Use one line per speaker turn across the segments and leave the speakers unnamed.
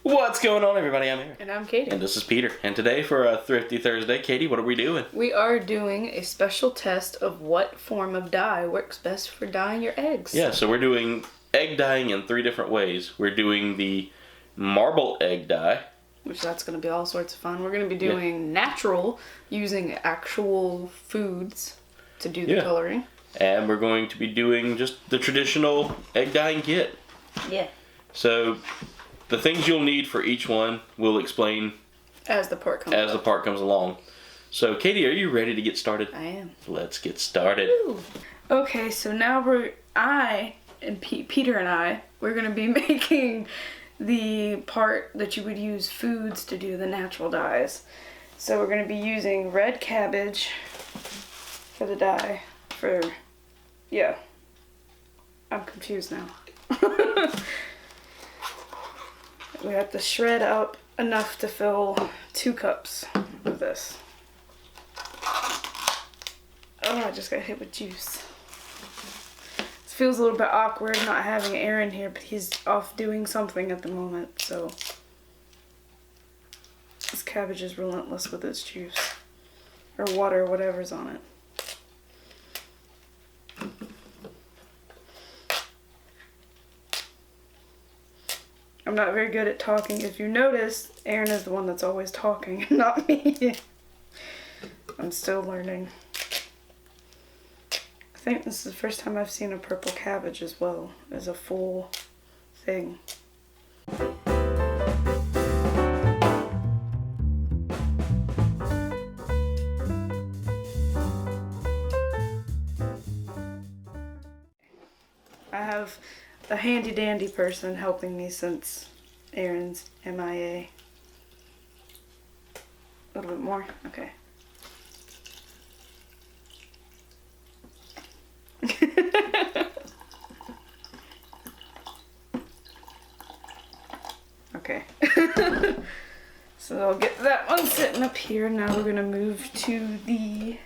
What's going on, everybody? I'm Aaron.
And I'm Katie.
And this is Peter. And today for a Thrifty Thursday, Katie, what are we doing?
We are doing a special test of what form of dye works best for dyeing your eggs.
Yeah, so we're doing egg dyeing in 3 different ways. We're doing the marble egg dye.
Which that's going to be all sorts of fun. We're going to be doing natural, using actual foods to do the coloring.
And we're going to be doing just the traditional egg dyeing kit.
Yeah.
So the things you'll need for each one we'll explain
as the part comes
along. So Katie, are you ready to get started?
I am.
Let's get started.
Woo. Okay, so now Peter and I, we're going to be making the part that you would use foods to do the natural dyes. So we're going to be using red cabbage for the dye. I'm confused now. We have to shred up enough to fill 2 cups of this. Oh, I just got hit with juice. This feels a little bit awkward not having Aaron here, but he's off doing something at the moment, so this cabbage is relentless with its juice. Or water, whatever's on it. I'm not very good at talking. If you notice, Aaron is the one that's always talking, not me. I'm still learning. I think this is the first time I've seen a purple cabbage as well, as a full thing. I have a handy dandy person helping me since Aaron's MIA. A little bit more? Okay. Okay. So I'll get that one sitting up here. Now we're going to move to the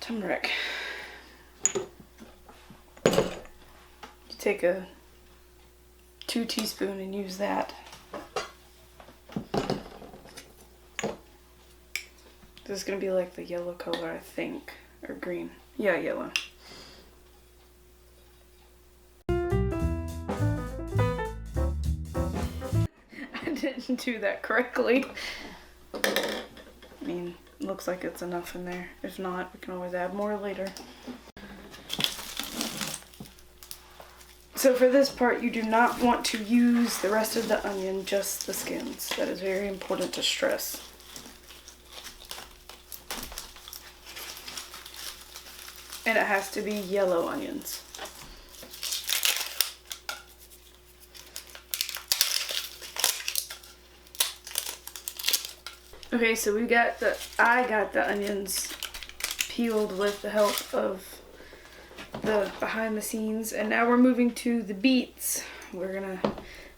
turmeric. Take a 2 teaspoons and use that. This is going to be like the yellow color, I think. Or green. Yeah, yellow. I didn't do that correctly. I mean, looks like it's enough in there. If not, we can always add more later. So for this part, you do not want to use the rest of the onion, just the skins. That is very important to stress. And it has to be yellow onions. Okay, so I got the onions peeled with the help of the behind the scenes, and now we're moving to the beets. We're gonna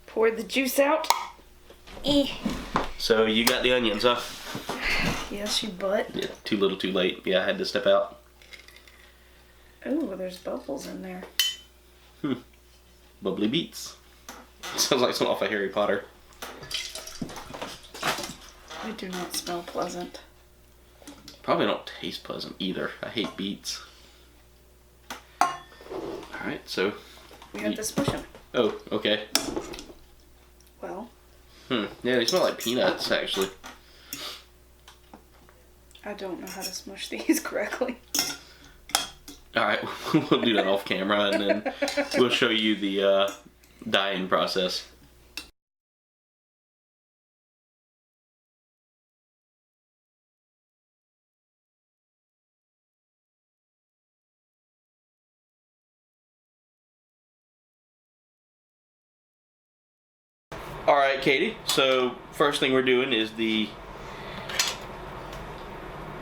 pour the juice out.
So you got the onions, huh?
Yes, you butt.
Yeah, too little, too late. Yeah, I had to step out.
Oh, there's bubbles in there.
Bubbly beets. Sounds like something off of Harry Potter.
They do not smell pleasant.
Probably don't taste pleasant either. I hate beets. Alright, so
we have to smush them.
Oh, okay.
Well.
Yeah, they smell like peanuts, actually.
I don't know how to smush these correctly.
Alright, we'll do that off camera, and then we'll show you the dyeing process. Alright, Katie, so first thing we're doing is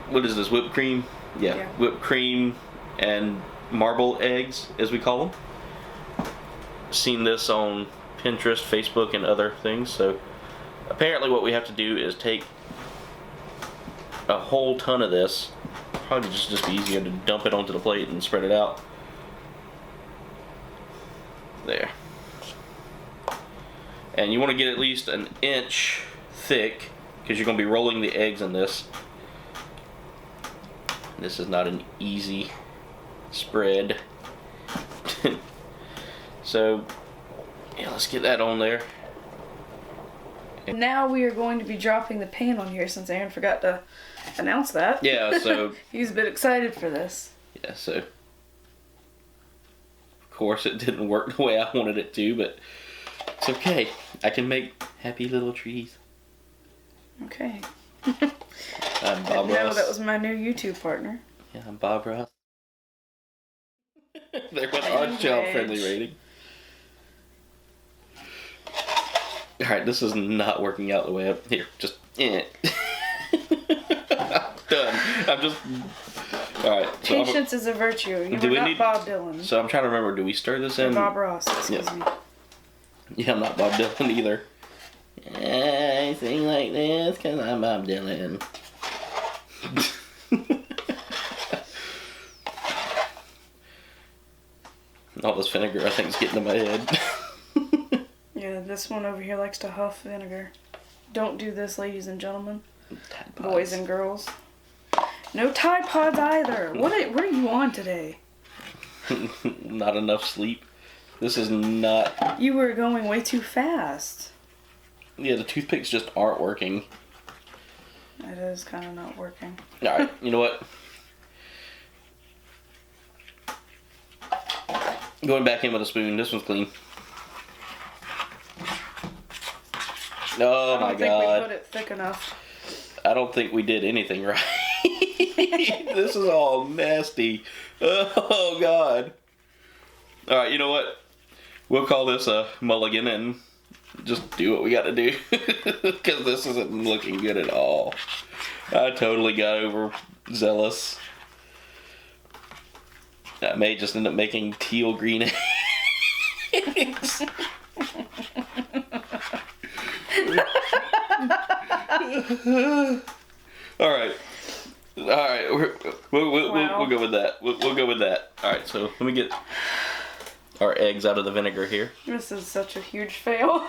what is this, whipped cream? Yeah, whipped cream and marble eggs, as we call them. Seen this on Pinterest, Facebook, and other things. So apparently what we have to do is take a whole ton of this. Probably just be easier to dump it onto the plate and spread it out. There. And you want to get at least an inch thick because you're going to be rolling the eggs in this. This is not an easy spread. So, yeah, let's get that on there.
Now we are going to be dropping the pan on here since Aaron forgot to announce that.
Yeah, so...
He's a bit excited for this.
Yeah, so... Of course it didn't work the way I wanted it to, but it's okay. I can make happy little trees.
Okay.
I'm Bob Ross.
That was my new YouTube partner.
Yeah, I'm Bob Ross. There went our child friendly rating. Alright, this is not working out the way up here. Just done. I'm just... Alright. So
Patience is a virtue. You are not Bob Dylan.
So I'm trying to remember, do we stir this in?
Bob Ross, excuse me.
Yeah, I'm not Bob Dylan either. I sing like this because I'm Bob Dylan. All this vinegar I think is getting to my head.
Yeah, this one over here likes to huff vinegar. Don't do this, ladies and gentlemen. Boys and girls. No Tide Pods either. What are you on today?
Not enough sleep. This is not...
You were going way too fast.
Yeah, the toothpicks just aren't working.
It is kind of not working.
Alright, you know what? Going back in with a spoon. This one's clean. Oh my God.
I don't think we put it thick enough.
I don't think we did anything right. This is all nasty. Oh God. Alright, you know what? We'll call this a mulligan and just do what we gotta do. Because this isn't looking good at all. I totally got overzealous. I may just end up making teal green eggs. All right. We'll go with that. We'll go with that. All right. So let me get our eggs out of the vinegar here.
This is such a huge fail.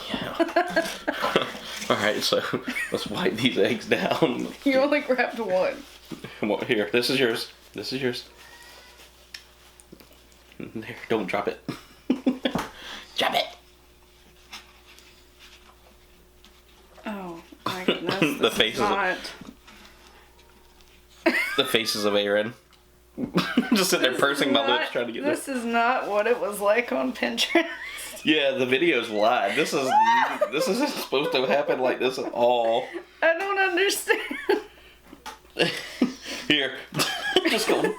Yeah. All right. So let's wipe these eggs down.
You only grabbed one.
Here. This is yours. This is yours. There. Don't drop it. Drop it.
Oh my goodness.
The faces of Aaron. Just sitting there pursing my lips trying to get
this. This is not what it was like on Pinterest.
Yeah, the video's live. This isn't supposed to happen like this at all.
I don't understand.
Here. Just go.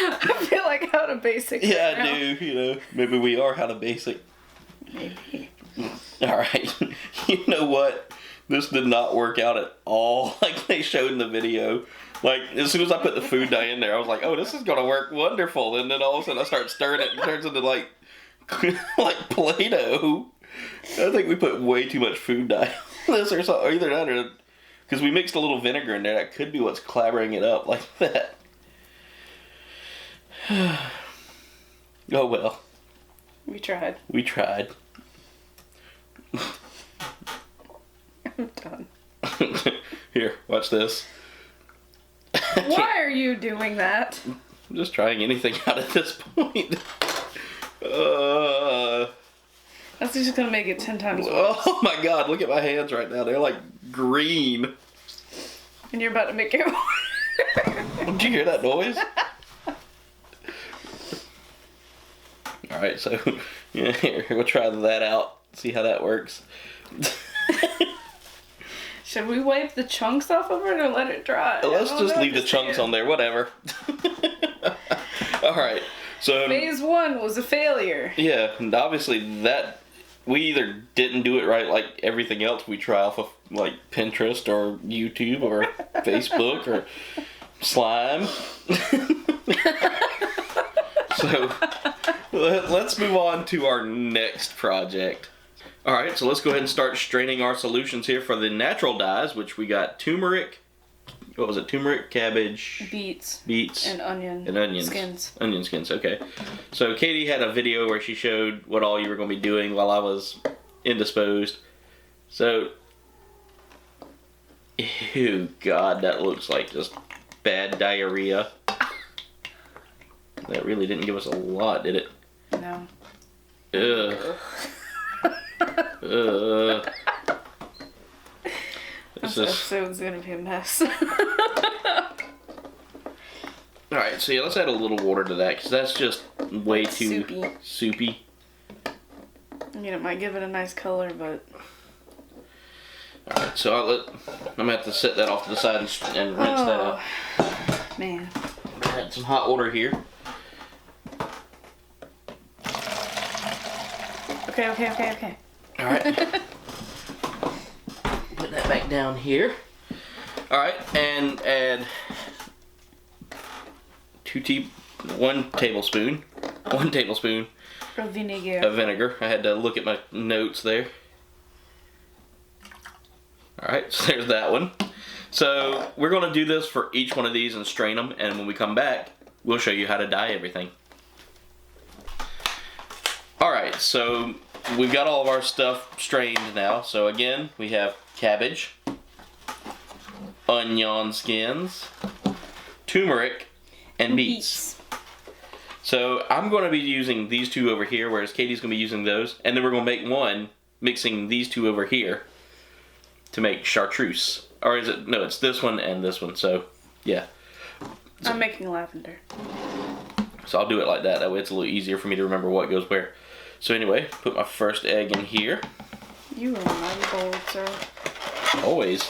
I feel like out of basic.
Yeah,
right
I do. You know, maybe we are out of basic.
Maybe.
Alright. You know what? This did not work out at all like they showed in the video. Like, as soon as I put the food dye in there, I was like, oh, this is going to work wonderful. And then all of a sudden I start stirring it and it turns into like Play-Doh. I think we put way too much food dye on this or something. Either that or... Because we mixed a little vinegar in there. That could be what's clabbering it up like that. Oh well.
We tried.
We tried.
I'm done.
Here, watch this.
Why are you doing that?
I'm just trying anything out at this point.
That's just gonna make it 10 times worse.
Oh my God, look at my hands right now. They're like green.
And you're about to make it worse.
Did you hear that noise? Alright, so yeah, here, we'll try that out. See how that works.
Should we wipe the chunks off of it or let it dry?
Let's just leave the chunks on there, whatever. Alright, so...
Phase 1 was a failure.
Yeah, and obviously that... We either didn't do it right like everything else we try off of like Pinterest or YouTube or Facebook or slime. So let's move on to our next project. Alright, so let's go ahead and start straining our solutions here for the natural dyes, which we got turmeric, what was it? Turmeric, cabbage,
beets,
and
onions. Skins.
Onion skins. Okay. So Katie had a video where she showed what all you were going to be doing while I was indisposed. So, ew, God, that looks like just bad diarrhea. That really didn't give us a lot, did it?
No.
Ugh. Ugh.
This episode's gonna be a mess.
Alright, so yeah, let's add a little water to that, because that's just way too soupy.
I mean, it might give it a nice color, but...
Alright, so I'm gonna have to set that off to the side and rinse that out.
Man.
Add some hot water here.
Okay.
Alright. Put that back down here. Alright, and add 1 tablespoon
Of vinegar.
I had to look at my notes there. Alright, so there's that one. So we're going to do this for each one of these and strain them, and when we come back, we'll show you how to dye everything. Alright, so we've got all of our stuff strained now. So again, we have cabbage, onion skins, turmeric, and beets. So I'm going to be using these two over here, whereas Katie's going to be using those. And then we're going to make one mixing these two over here to make chartreuse. Or is it? No, it's this one and this one. So, yeah. So,
I'm making lavender.
So I'll do it like that. That way it's a little easier for me to remember what goes where. So anyway, put my first egg in here.
You are mighty bold, sir.
Always.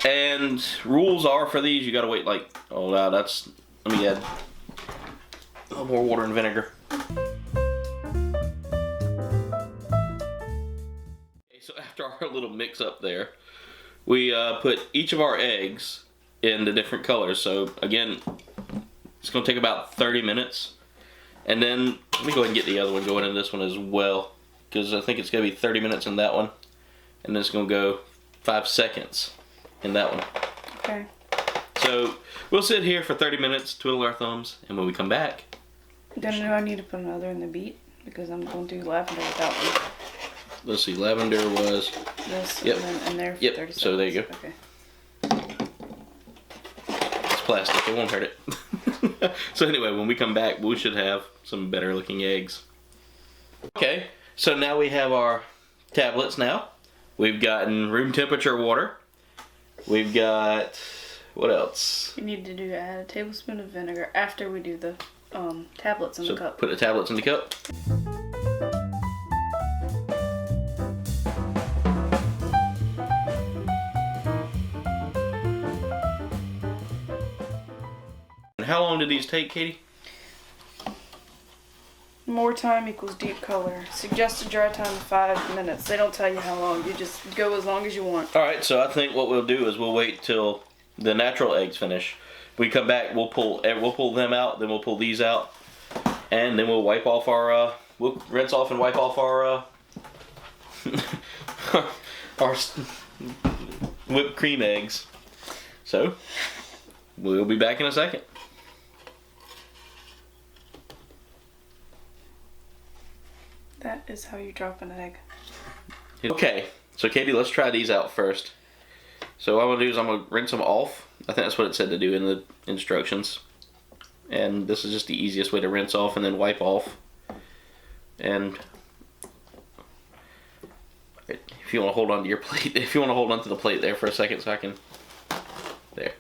And rules are for these, you gotta wait like, oh wow, let me add a little more water and vinegar. Okay, so after our little mix up there, we put each of our eggs in the different colors. So again, it's gonna take about 30 minutes. And then, let me go ahead and get the other one going in this one as well, because I think it's gonna be 30 minutes in that one. And then it's gonna go 5 seconds in that one.
Okay.
So we'll sit here for 30 minutes, twiddle our thumbs, and when we come back...
Then do I need to put another in the beet? Because I'm going to do lavender without one.
Let's see, lavender was...
This,
yep.
And then in there for 30 seconds.
So there you go.
Okay.
It's plastic, it won't hurt it. So anyway, when we come back, we should have some better looking eggs. Okay, so now we have our tablets now. We've gotten room temperature water. We've got, what else?
You need to add a tablespoon of vinegar after we do the tablets in the cup.
Put the tablets in the cup. And how long did these take, Katie?
More time equals deep color. Suggested dry time 5 minutes. They don't tell you how long. You just go as long as you want.
Alright, so I think what we'll do is we'll wait till the natural eggs finish. When we come back, we'll pull them out, then we'll pull these out, and then we'll wipe off our, we'll rinse off and wipe off our, our whipped cream eggs. So, we'll be back in a second.
That is how you drop an egg.
Okay, so Katie, let's try these out first. So what I'm going to do is I'm going to rinse them off. I think that's what it said to do in the instructions. And this is just the easiest way to rinse off and then wipe off. And if you want to hold on to your plate, if you want to hold on to the plate there for a second so I can, there.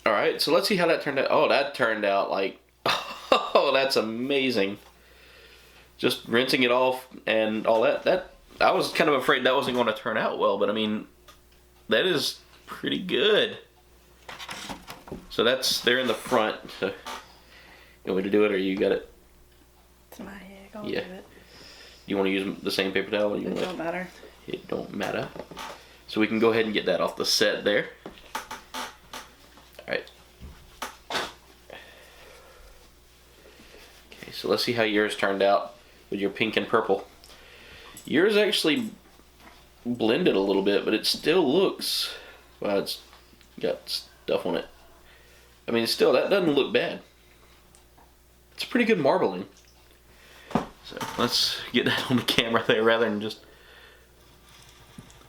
Alright, so let's see how that turned out. Oh, that turned out like, oh, that's amazing. Just rinsing it off and all that. I was kind of afraid that wasn't going to turn out well, but I mean, that is pretty good. So they're in the front. So, you want me to do it or you got it?
It's my egg, I'll do it.
You want to use the same paper towel?
It don't matter.
It don't matter. So we can go ahead and get that off the set there. Alright. Okay, so let's see how yours turned out with your pink and purple. Yours actually blended a little bit, but it still looks, well, it's got stuff on it. I mean, still, that doesn't look bad. It's pretty good marbling. So let's get that on the camera there rather than just,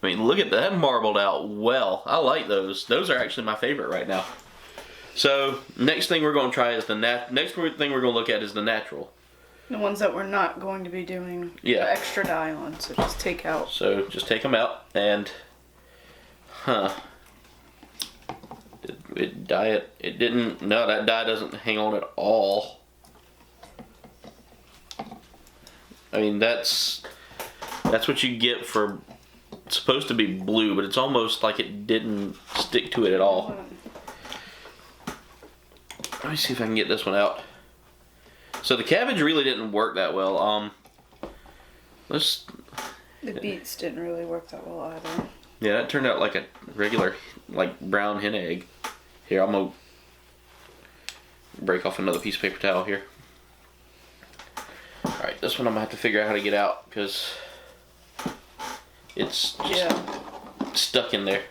I mean, look at that marbled out well. I like those. Those are actually my favorite right now. So next thing we're going to try is next thing we're going to look at is the natural.
The ones that we're not going to be doing the extra dye on, so just take out.
So just take them out and, did it dye it? It didn't, no, that dye doesn't hang on at all. I mean, that's what you get for, it's supposed to be blue, but it's almost like it didn't stick to it at all. Let me see if I can get this one out. So the cabbage really didn't work that well.
The beets didn't really work that well either.
Yeah, that turned out like a regular, like brown hen egg. Here, I'm gonna break off another piece of paper towel here. All right, this one I'm gonna have to figure out how to get out because it's just stuck in there.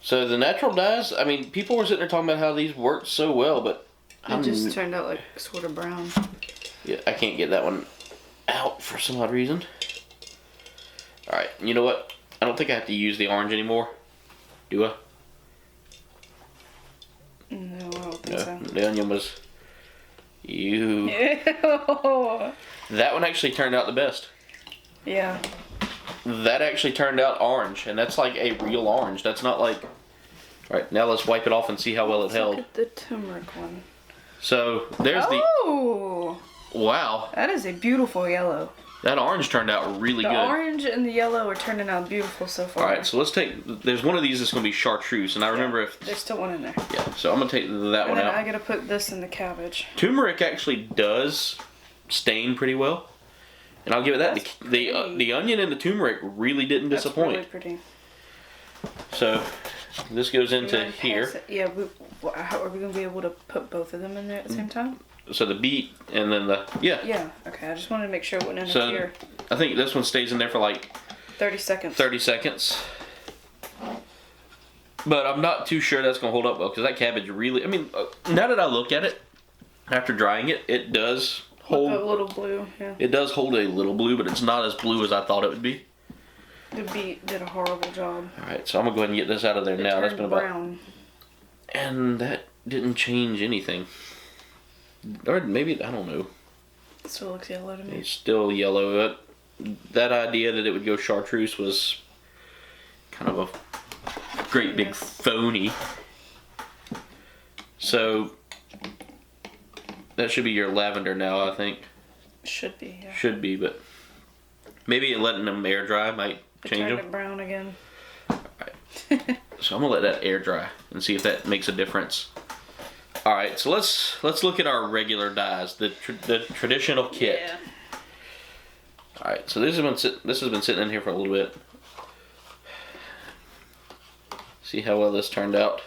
So the natural dyes, I mean, people were sitting there talking about how these worked so well, but
it just turned out like sort of brown.
Yeah, I can't get that one out for some odd reason. All right, you know what? I don't think I have to use the orange anymore. Do I?
No, I don't think so.
The onion was... Ew.
Ew.
That one actually turned out the best.
Yeah.
That actually turned out orange, and that's like a real orange. That's not like... Alright, now let's wipe it off and see how well it held.
Look at the turmeric one.
So, there's the...
Oh!
Wow.
That is a beautiful yellow.
That orange turned out really good.
The orange and the yellow are turning out beautiful so far.
Alright, so let's take... There's one of these that's going to be chartreuse, and I remember if...
There's still one in there.
Yeah, so I'm going to take that one out.
And I got to put this in the cabbage.
Turmeric actually does stain pretty well. And I'll give it that. The onion and the turmeric really didn't disappoint.
That's really pretty.
So this goes into here.
Yeah, how are we going to be able to put both of them in there at the same time?
So the beet and then the... Yeah.
Yeah, okay. I just wanted to make sure it wouldn't interfere.
So I think this one stays in there for like...
30 seconds.
30 seconds. But I'm not too sure that's going to hold up well because that cabbage really... I mean, now that I look at it, after drying it, it does hold...
A little blue, yeah.
It does hold a little blue, but it's not as blue as I thought it would be.
The beet did a horrible job.
Alright, so I'm going to go ahead and get this out of there now. That's been about...
brown.
And that didn't change anything. Or maybe, I don't know.
It still looks yellow to me.
It's still yellow. That idea that it would go chartreuse was kind of a great big phony. So, that should be your lavender now, I think.
Should be, yeah.
Should be, but maybe letting them air dry might change them.
It brown again.
Alright. So I'm going to let that air dry and see if that makes a difference. Alright, so let's look at our regular dyes, the traditional kit.
Yeah.
Alright, so this has been sitting in here for a little bit. See how well this turned out.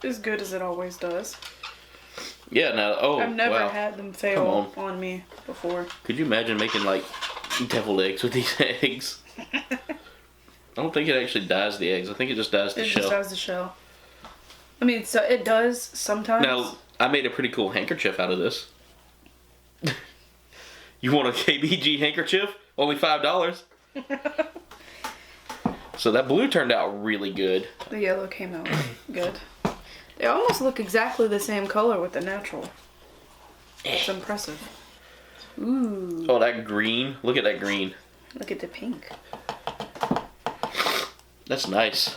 As good as it always does.
Yeah, now,
I've never had them fail on me before.
Could you imagine making like deviled eggs with these eggs? I don't think it actually dyes the eggs. I think it just dyes the shell.
It just dyes the shell. I mean, so it does sometimes.
Now, I made a pretty cool handkerchief out of this. You want a KBG handkerchief? Only $5. So that blue turned out really good.
The yellow came out good. They almost look exactly the same color with the natural. It's impressive. Ooh.
Oh, that green. Look at that green.
Look at the pink.
That's nice.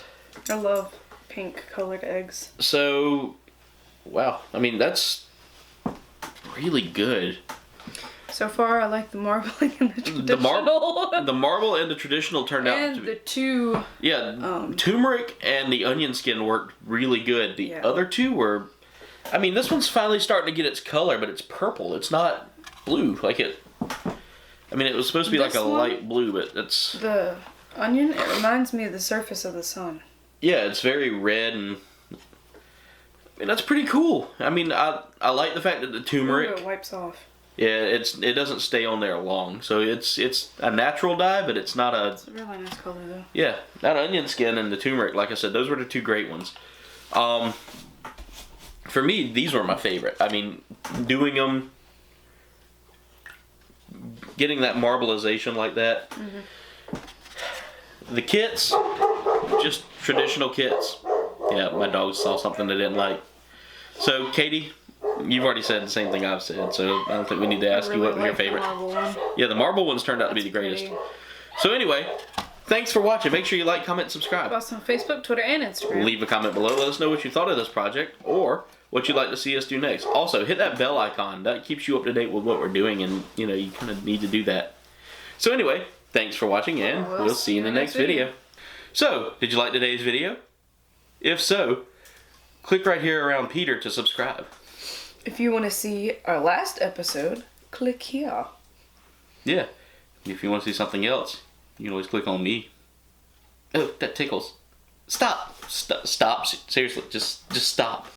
I love pink colored eggs.
So, wow. I mean, that's really good.
So far, I like the marbling and the traditional.
The marble and the traditional turned out to be...
And the two...
Yeah, turmeric and the onion skin worked really good. The other two were... I mean, this one's finally starting to get its color, but it's purple. It's not blue like it... I mean, it was supposed to be like a light blue, but it's...
The onion, it reminds me of the surface of the sun.
Yeah, it's very red and... I mean, that's pretty cool. I mean, I like the fact that the turmeric...
Ooh, it wipes off.
Yeah, it doesn't stay on there long, so it's a natural dye, but it's not a.
It's a really nice color though.
Yeah, that onion skin and the turmeric, like I said, those were the 2 great ones. For me, these were my favorite. I mean, doing them, getting that marbleization like that. Mm-hmm. The kits, just traditional kits. Yeah, my dog saw something they didn't like. So, Katie, you've already said the same thing I've said, so I don't think we need to ask you what was your favorite. Yeah, the marble ones turned out to be the greatest.
Pretty.
So anyway, thanks for watching. Make sure you like, comment, subscribe.
Follow us on Facebook, Twitter, and Instagram.
Leave a comment below. Let us know what you thought of this project or what you'd like to see us do next. Also, hit that bell icon. That keeps you up to date with what we're doing, and you kind of need to do that. So anyway, thanks for watching, and we'll see you in the next video. So, did you like today's video? If so, click right here around Peter to subscribe.
If you want to see our last episode, click here.
Yeah. If you want to see something else, you can always click on me. Oh, that tickles. Stop. Stop. Seriously, just stop.